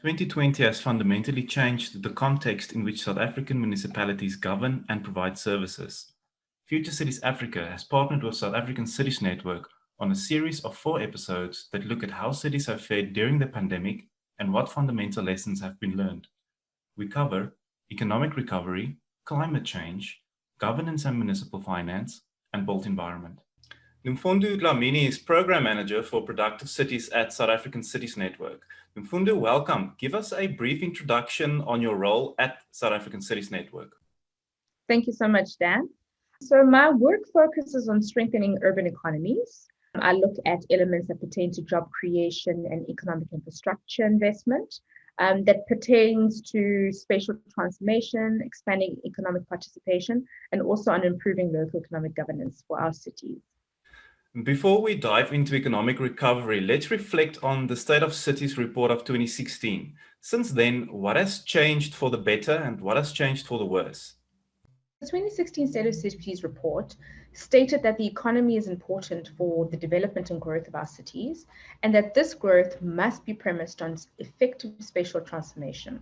2020 has fundamentally changed the context in which South African municipalities govern and provide services. Future Cities Africa has partnered with South African Cities Network on a series of 4 episodes that look at how cities have fared during the pandemic and what fundamental lessons have been learned. We cover economic recovery, climate change, governance and municipal finance, and built environment. Nomfundo Dlamini is Program Manager for Productive Cities at South African Cities Network. Nomfundo, welcome. Give us a brief introduction on your role at South African Cities Network. Thank you so much, Dan. So my work focuses on strengthening urban economies. I look at elements that pertain to job creation and economic infrastructure investment, that pertains to spatial transformation, expanding economic participation, and also on improving local economic governance for our cities. Before we dive into economic recovery, let's reflect on the State of Cities report of 2016. Since then, what has changed for the better and what has changed for the worse? The 2016 State of Cities report stated that the economy is important for the development and growth of our cities, and that this growth must be premised on effective spatial transformation.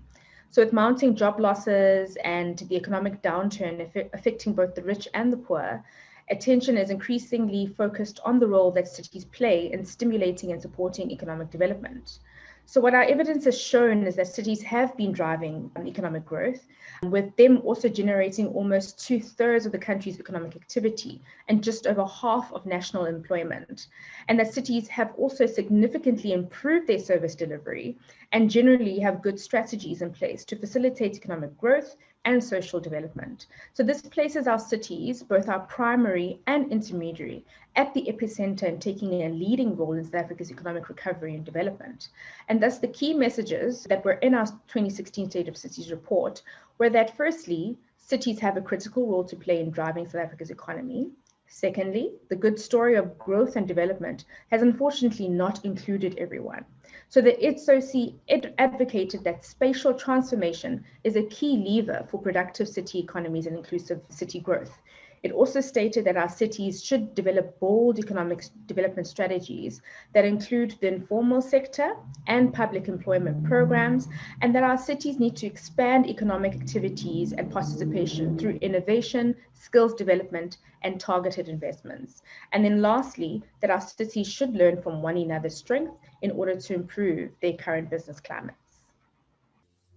So with mounting job losses and the economic downturn affecting both the rich and the poor, attention is increasingly focused on the role that cities play in stimulating and supporting economic development. So what our evidence has shown is that cities have been driving economic growth, with them also generating almost 2/3 of the country's economic activity and just over half of national employment. And that cities have also significantly improved their service delivery and generally have good strategies in place to facilitate economic growth and social development. So this places our cities, both our primary and intermediary, at the epicenter and taking a leading role in South Africa's economic recovery and development. And thus the key messages that were in our 2016 State of Cities report were that firstly, cities have a critical role to play in driving South Africa's economy. Secondly, the good story of growth and development has unfortunately not included everyone. So the SOC advocated that spatial transformation is a key lever for productive city economies and inclusive city growth. It also stated that our cities should develop bold economic development strategies that include the informal sector and public employment programs, and that our cities need to expand economic activities and participation through innovation, skills development, and targeted investments. And then lastly, that our cities should learn from one another's strength in order to improve their current business climates.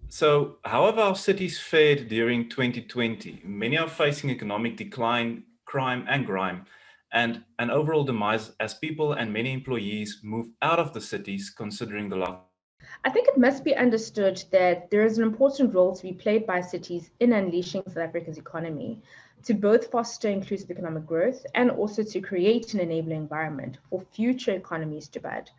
So, how have our cities fared during 2020? Many are facing economic decline, crime and grime, and an overall demise as people and many employees move out of the cities considering the lockdown. I think it must be understood that there is an important role to be played by cities in unleashing South Africa's economy to both foster inclusive economic growth and also to create an enabling environment for future economies to bud.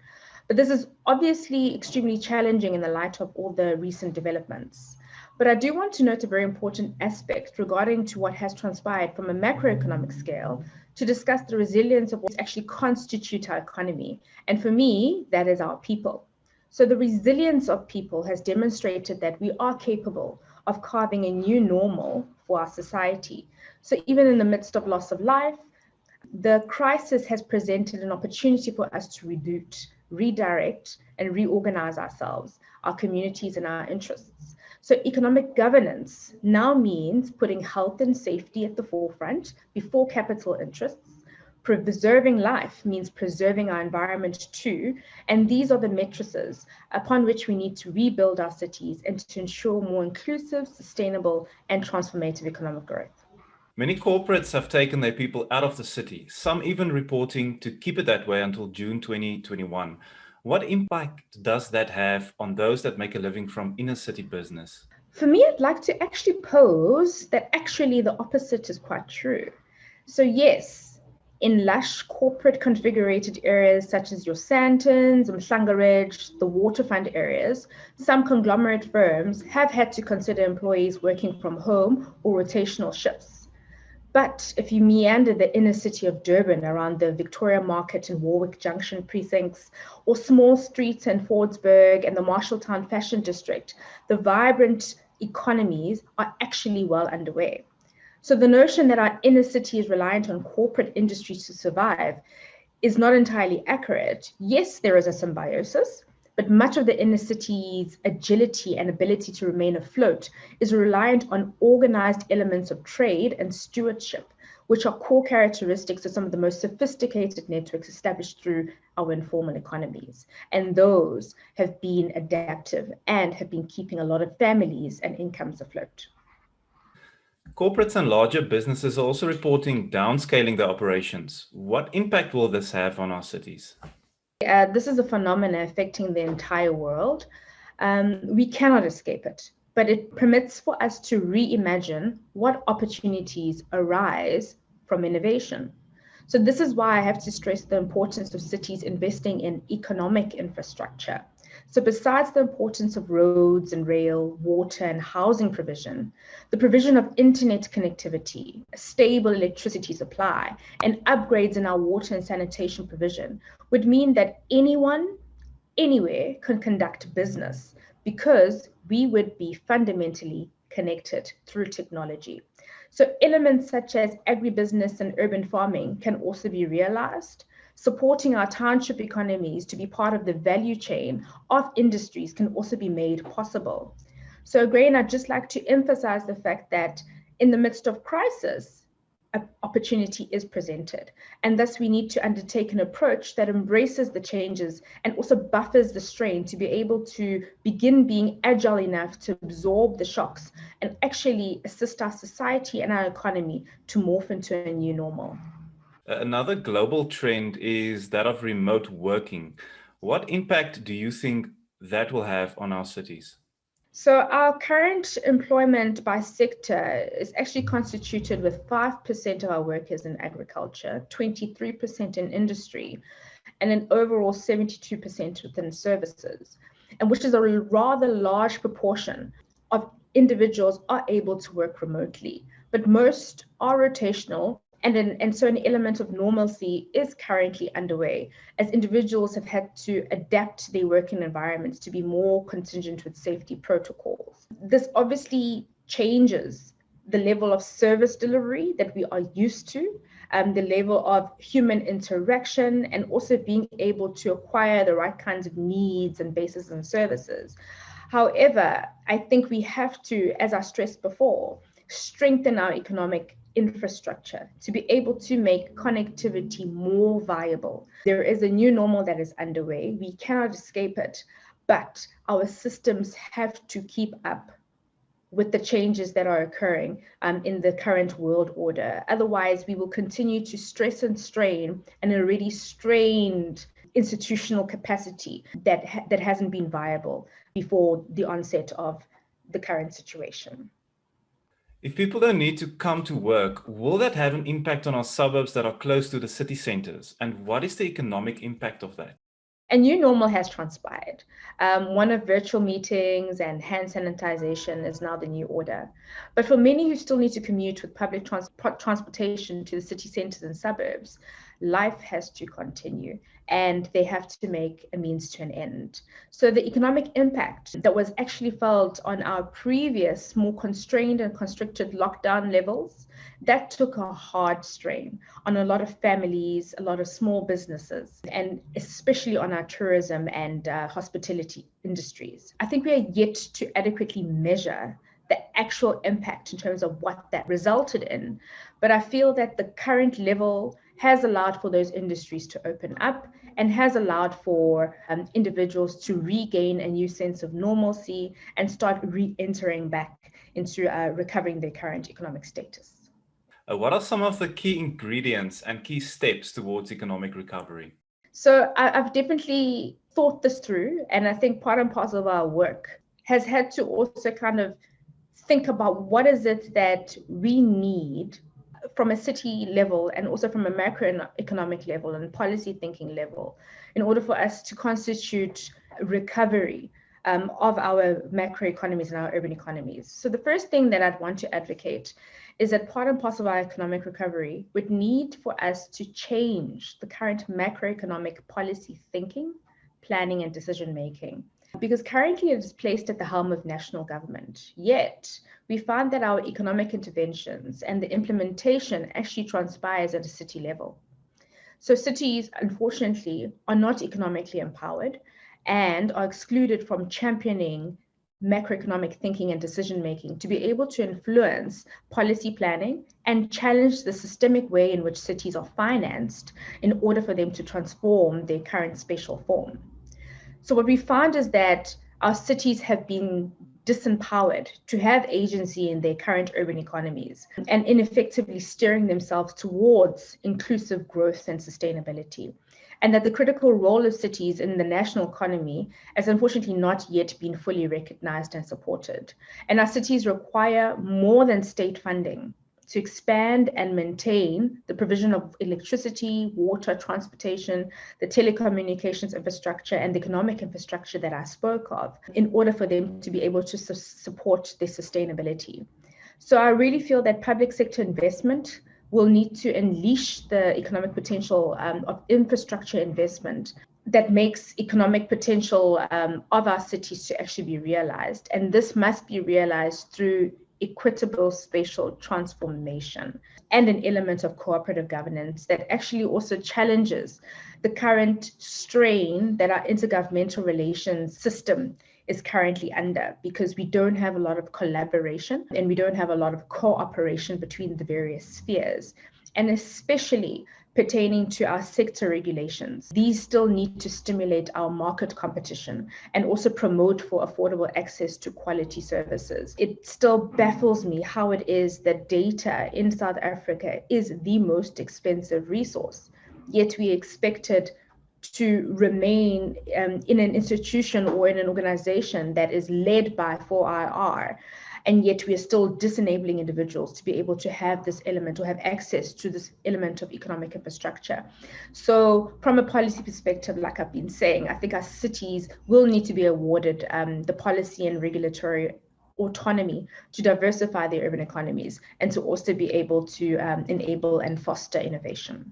But this is obviously extremely challenging in the light of all the recent developments. But I do want to note a very important aspect regarding to what has transpired from a macroeconomic scale to discuss the resilience of what actually constitutes our economy. And for me, that is our people. So the resilience of people has demonstrated that we are capable of carving a new normal for our society. So even in the midst of loss of life, the crisis has presented an opportunity for us to reboot, redirect, and reorganize ourselves, our communities, and our interests. So economic governance now means putting health and safety at the forefront before capital interests. Preserving life means preserving our environment too, and these are the matrices upon which we need to rebuild our cities and to ensure more inclusive, sustainable, and transformative economic growth. Many corporates have taken their people out of the city, some even reporting to keep it that way until June 2021. What impact does that have on those that make a living from inner city business? For me, I'd like to actually pose that actually the opposite is quite true. So yes, in lush corporate configurated areas such as your Sandtons, Umhlanga Ridge, the waterfront areas, some conglomerate firms have had to consider employees working from home or rotational shifts. But if you meander the inner city of Durban around the Victoria Market and Warwick Junction precincts, or small streets in Fordsburg and the Marshalltown Fashion District, the vibrant economies are actually well underway. So the notion that our inner city is reliant on corporate industry to survive is not entirely accurate. Yes, there is a symbiosis, But much of the inner city's agility and ability to remain afloat is reliant on organized elements of trade and stewardship, which are core characteristics of some of the most sophisticated networks established through our informal economies. And those have been adaptive and have been keeping a lot of families and incomes afloat. Corporates and larger businesses are also reporting downscaling their operations. What impact will this have on our cities? This is a phenomenon affecting the entire world. We cannot escape it, but it permits for us to reimagine what opportunities arise from innovation. So this is why I have to stress the importance of cities investing in economic infrastructure. So besides the importance of roads and rail, water and housing provision, the provision of internet connectivity, a stable electricity supply, and upgrades in our water and sanitation provision would mean that anyone, anywhere can conduct business because we would be fundamentally connected through technology. So elements such as agribusiness and urban farming can also be realized. Supporting our township economies to be part of the value chain of industries can also be made possible. So again, I'd just like to emphasize the fact that in the midst of crisis, an opportunity is presented. And thus we need to undertake an approach that embraces the changes and also buffers the strain to be able to begin being agile enough to absorb the shocks and actually assist our society and our economy to morph into a new normal. Another global trend is that of remote working. What impact do you think that will have on our cities? So our current employment by sector is actually constituted with 5% of our workers in agriculture, 23% in industry, and an overall 72% within services, and which is a rather large proportion of individuals are able to work remotely. But most are rotational, and so an element of normalcy is currently underway as individuals have had to adapt their working environments to be more contingent with safety protocols. This obviously changes the level of service delivery that we are used to, the level of human interaction, and also being able to acquire the right kinds of needs and bases and services. However, I think we have to, as I stressed before, strengthen our economic infrastructure to be able to make connectivity more viable. There is a new normal that is underway. We cannot escape it, but our systems have to keep up with the changes that are occurring in the current world order. Otherwise, we will continue to stress and strain an already strained institutional capacity that hasn't been viable before the onset of the current situation. If people don't need to come to work, will that have an impact on our suburbs that are close to the city centers? And what is the economic impact of that? A new normal has transpired. One of virtual meetings and hand sanitization is now the new order. But for many who still need to commute with public transportation to the city centers and suburbs, life has to continue and they have to make a means to an end. So the economic impact that was actually felt on our previous more constrained and constricted lockdown levels, that took a hard strain on a lot of families, a lot of small businesses, and especially on our tourism and hospitality industries. I think we are yet to adequately measure the actual impact in terms of what that resulted in. But I feel that the current level has allowed for those industries to open up and has allowed for individuals to regain a new sense of normalcy and start re-entering back into recovering their current economic status. What are some of the key ingredients and key steps towards economic recovery? So I've definitely thought this through, and I think part and parcel of our work has had to also kind of think about what is it that we need from a city level and also from a macroeconomic level and policy thinking level in order for us to constitute recovery of our macroeconomies and our urban economies. So the first thing that I'd want to advocate is that part and parcel of our economic recovery would need for us to change the current macroeconomic policy thinking, planning, and decision making. Because currently it is placed at the helm of national government. Yet we find that our economic interventions and the implementation actually transpires at a city level. So cities, unfortunately, are not economically empowered, and are excluded from championing macroeconomic thinking and decision-making to be able to influence policy planning and challenge the systemic way in which cities are financed in order for them to transform their current spatial form. So what we found is that our cities have been disempowered to have agency in their current urban economies and ineffectively steering themselves towards inclusive growth and sustainability. And that the critical role of cities in the national economy has unfortunately not yet been fully recognized and supported. And our cities require more than state funding to expand and maintain the provision of electricity, water, transportation, the telecommunications infrastructure, and the economic infrastructure that I spoke of in order for them to be able to support their sustainability. So I really feel that public sector investment will need to unleash the economic potential of infrastructure investment that makes economic potential of our cities to actually be realized. And this must be realized through equitable spatial transformation and an element of cooperative governance that actually also challenges the current strain that our intergovernmental relations system is currently under, because we don't have a lot of collaboration and we don't have a lot of cooperation between the various spheres, and especially pertaining to our sector regulations. These still need to stimulate our market competition and also promote for affordable access to quality services. It still baffles me how it is that data in South Africa is the most expensive resource, yet we expected to remain in an institution or in an organization that is led by 4IR, and yet we are still disenabling individuals to be able to have this element or have access to this element of economic infrastructure. So from a policy perspective, like I've been saying, I think our cities will need to be awarded the policy and regulatory autonomy to diversify their urban economies and to also be able to enable and foster innovation.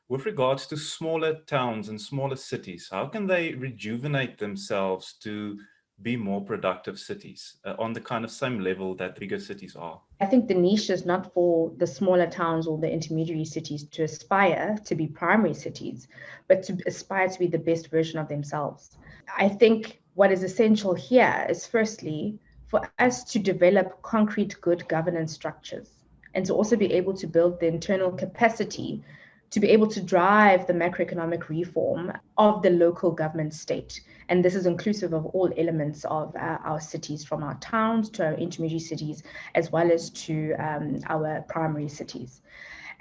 With regards to smaller towns and smaller cities, how can they rejuvenate themselves to be more productive cities on the kind of same level that bigger cities are? I think the niche is not for the smaller towns or the intermediary cities to aspire to be primary cities, but to aspire to be the best version of themselves. I think what is essential here is firstly for us to develop concrete good governance structures and to also be able to build the internal capacity to be able to drive the macroeconomic reform of the local government state. And this is inclusive of all elements of our cities, from our towns to our intermediate cities, as well as to our primary cities.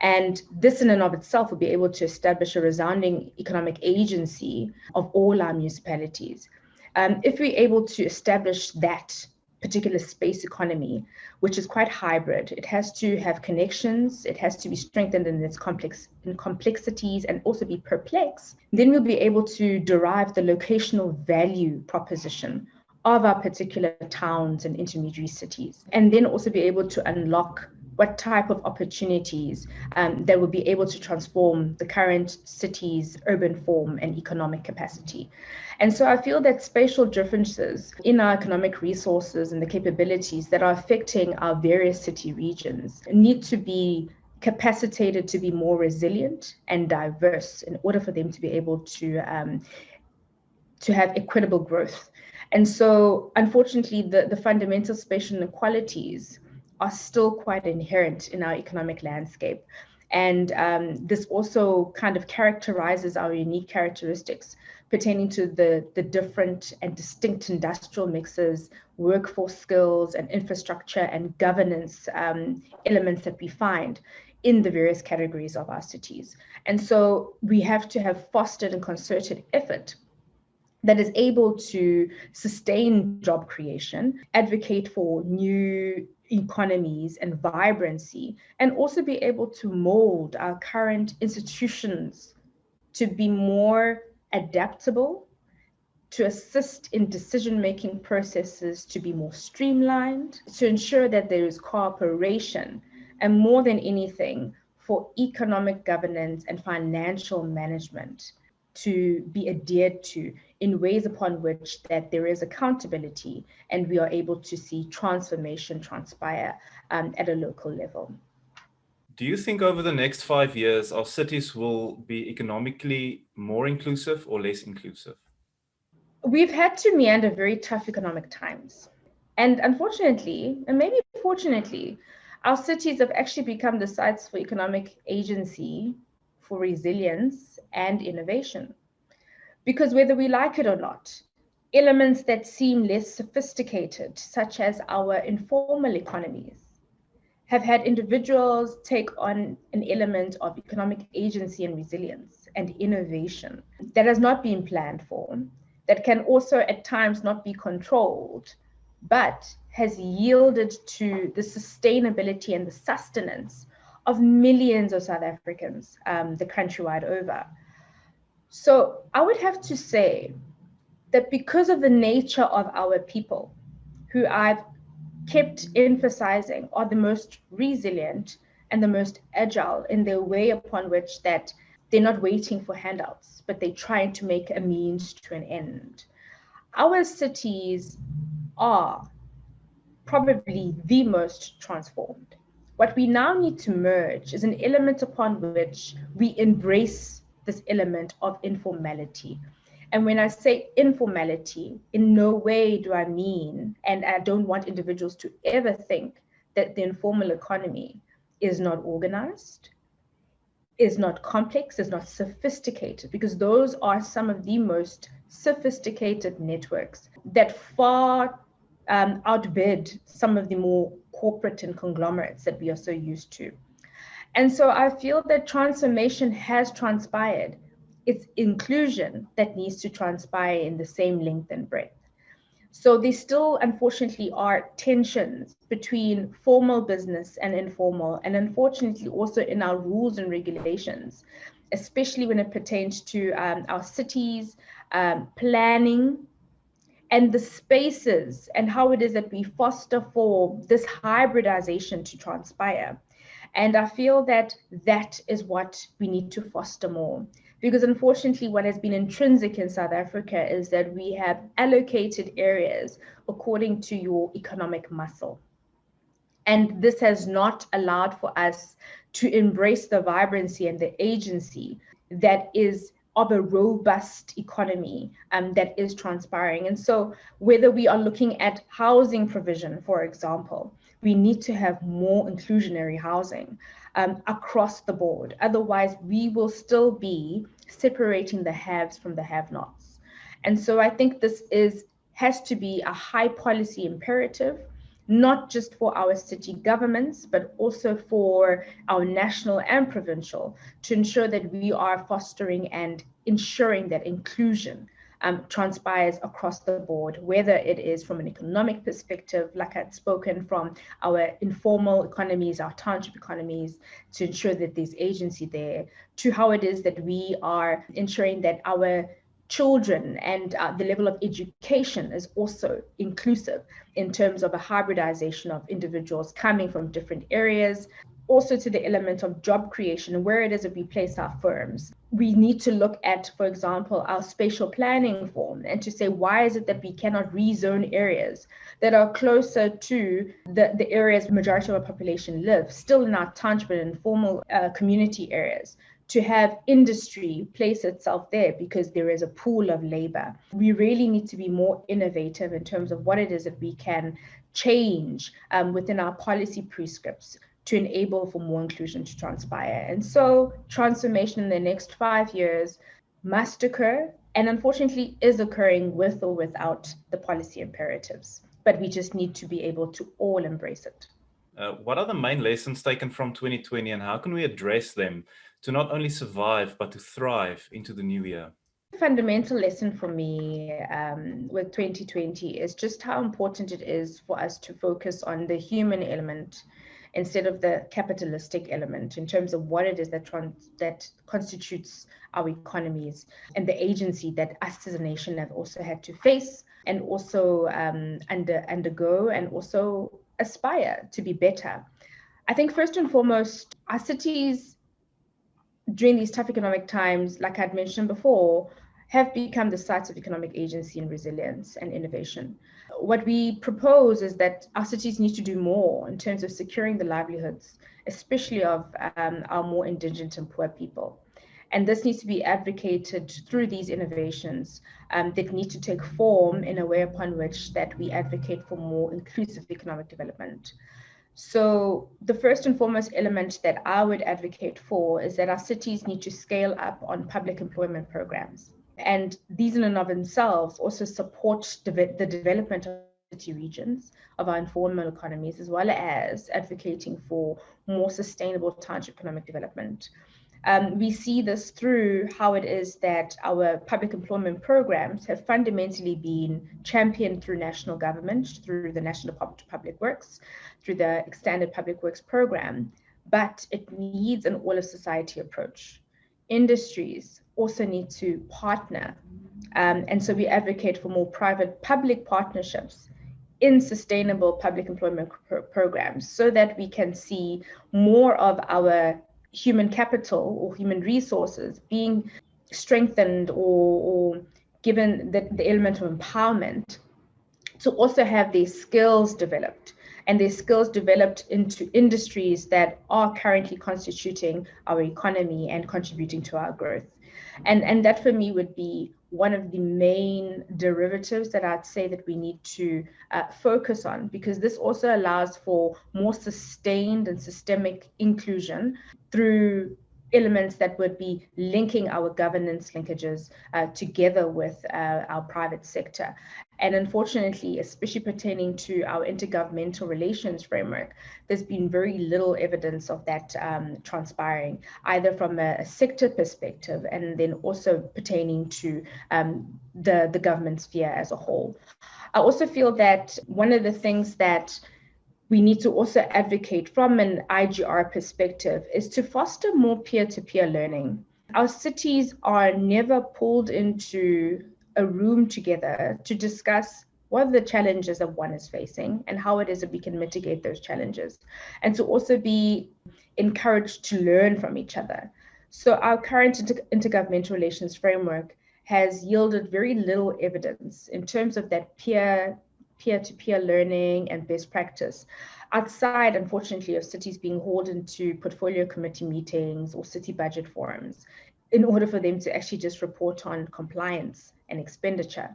And this in and of itself will be able to establish a resounding economic agency of all our municipalities. If we're able to establish that particular space economy, which is quite hybrid, it has to have connections, it has to be strengthened in its complexities and also be perplexed, then we'll be able to derive the locational value proposition of our particular towns and intermediary cities, and then also be able to unlock what type of opportunities that will be able to transform the current city's urban form and economic capacity. And so I feel that spatial differences in our economic resources and the capabilities that are affecting our various city regions need to be capacitated to be more resilient and diverse in order for them to be able to have equitable growth. And so, unfortunately, the fundamental spatial inequalities are still quite inherent in our economic landscape. And this also kind of characterizes our unique characteristics pertaining to the different and distinct industrial mixes, workforce skills and infrastructure and governance elements that we find in the various categories of our cities. And so we have to have fostered and concerted effort that is able to sustain job creation, advocate for new economies and vibrancy, and also be able to mold our current institutions to be more adaptable, to assist in decision-making processes to be more streamlined, to ensure that there is cooperation, and more than anything, for economic governance and financial management to be adhered to in ways upon which that there is accountability and we are able to see transformation transpire at a local level. Do you think over the next 5 years, our cities will be economically more inclusive or less inclusive? We've had to meander very tough economic times. And unfortunately, and maybe fortunately, our cities have actually become the sites for economic agency, for resilience and innovation. Because whether we like it or not, elements that seem less sophisticated, such as our informal economies, have had individuals take on an element of economic agency and resilience and innovation that has not been planned for, that can also at times not be controlled, but has yielded to the sustainability and the sustenance of millions of South Africans, the countrywide over. So I would have to say that because of the nature of our people, who I've kept emphasizing are the most resilient and the most agile in their way upon which that they're not waiting for handouts, but they're trying to make a means to an end. Our cities are probably the most transformed. What we now need to merge is an element upon which we embrace this element of informality. And when I say informality, in no way do I mean, and I don't want individuals to ever think that the informal economy is not organized, is not complex, is not sophisticated, because those are some of the most sophisticated networks that far outbid some of the more corporate and conglomerates that we are so used to. And so I feel that transformation has transpired. It's inclusion that needs to transpire in the same length and breadth. So there still, unfortunately, are tensions between formal business and informal, and unfortunately also in our rules and regulations, especially when it pertains to our cities, planning, and the spaces and how it is that we foster for this hybridization to transpire. And I feel that that is what we need to foster more. Because unfortunately, what has been intrinsic in South Africa is that we have allocated areas according to your economic muscle. And this has not allowed for us to embrace the vibrancy and the agency that is of a robust economy that is transpiring. And so whether we are looking at housing provision, for example, we need to have more inclusionary housing across the board. Otherwise, we will still be separating the haves from the have-nots. And so I think this has to be a high policy imperative, not just for our city governments, but also for our national and provincial, to ensure that we are fostering and ensuring that inclusion transpires across the board, whether it is from an economic perspective, like I'd spoken, from our informal economies, our township economies, to ensure that there's agency there, to how it is that we are ensuring that our children and the level of education is also inclusive in terms of a hybridization of individuals coming from different areas. Also to the element of job creation and where it is that we place our firms. We need to look at, for example, our spatial planning form and to say, why is it that we cannot rezone areas that are closer to the areas the majority of our population live, still in our township and informal community areas, to have industry place itself there because there is a pool of labor. We really need to be more innovative in terms of what it is that we can change within our policy prescripts to enable for more inclusion to transpire. And so transformation in the next 5 years must occur, and unfortunately is occurring with or without the policy imperatives. But we just need to be able to all embrace it. What are the main lessons taken from 2020 and how can we address them to not only survive, but to thrive into the new year? The fundamental lesson for me with 2020 is just how important it is for us to focus on the human element instead of the capitalistic element in terms of what it is that constitutes our economies and the agency that us as a nation have also had to face and also undergo and also aspire to be better. I think first and foremost, our cities during these tough economic times, like I'd mentioned before, have become the sites of economic agency and resilience and innovation. What we propose is that our cities need to do more in terms of securing the livelihoods, especially of our more indigent and poor people. And this needs to be advocated through these innovations that need to take form in a way upon which that we advocate for more inclusive economic development. So the first and foremost element that I would advocate for is that our cities need to scale up on public employment programs. And these in and of themselves also support the development of city regions, of our informal economies, as well as advocating for more sustainable township economic development. We see this through how it is that our public employment programs have fundamentally been championed through national government, through the National Department of Public Works, through the Extended Public Works Program, but it needs an all of society approach. Industries also need to partner. And so we advocate for more private-public partnerships in sustainable public employment programs so that we can see more of our human capital or human resources being strengthened or given the element of empowerment to also have their skills developed, and their skills developed into industries that are currently constituting our economy and contributing to our growth. And that for me would be one of the main derivatives that I'd say that we need to focus on, because this also allows for more sustained and systemic inclusion through elements that would be linking our governance linkages together with our private sector. And unfortunately, especially pertaining to our intergovernmental relations framework, there's been very little evidence of that transpiring, either from a sector perspective and then also pertaining to the government sphere as a whole. I also feel that one of the things that we need to also advocate from an IGR perspective is to foster more peer-to-peer learning. Our cities are never pulled into a room together to discuss what are the challenges that one is facing and how it is that we can mitigate those challenges, and to also be encouraged to learn from each other. So our current intergovernmental relations framework has yielded very little evidence in terms of that peer-to-peer learning and best practice, outside, unfortunately, of cities being hauled into portfolio committee meetings or city budget forums in order for them to actually just report on compliance and expenditure.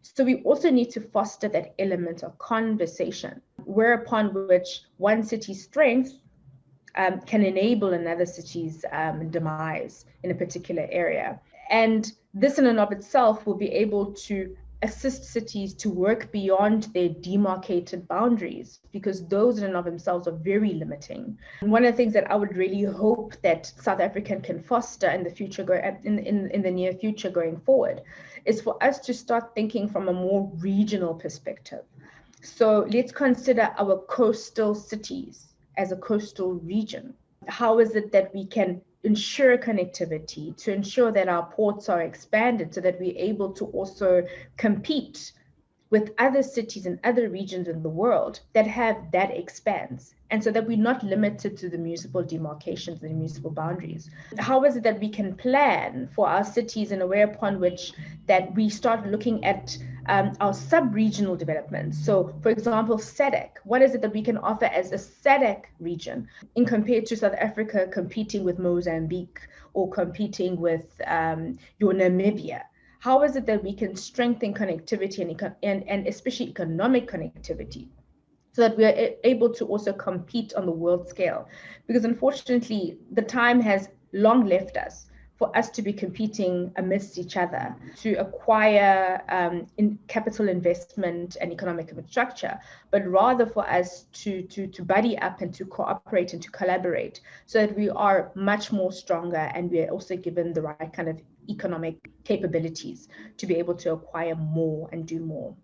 So we also need to foster that element of conversation, whereupon which one city's strength can enable another city's demise in a particular area. And this in and of itself will be able to assist cities to work beyond their demarcated boundaries, because those in and of themselves are very limiting. And one of the things that I would really hope that South Africa can foster in the future, in the near future going forward, is for us to start thinking from a more regional perspective. So let's consider our coastal cities as a coastal region. How is it that we can ensure connectivity, to ensure that our ports are expanded so that we're able to also compete with other cities and other regions in the world that have that expanse, and so that we're not limited to the municipal demarcations and the municipal boundaries? How is it that we can plan for our cities in a way upon which that we start looking at our sub-regional development? So, for example, SADC, what is it that we can offer as a SADC region in compared to South Africa competing with Mozambique or competing with your Namibia? How is it that we can strengthen connectivity and especially economic connectivity, so that we are able to also compete on the world scale? Because unfortunately, the time has long left us for us to be competing amidst each other to acquire capital investment and economic infrastructure, but rather for us to buddy up and to cooperate and to collaborate, so that we are much more stronger and we are also given the right kind of economic capabilities to be able to acquire more and do more.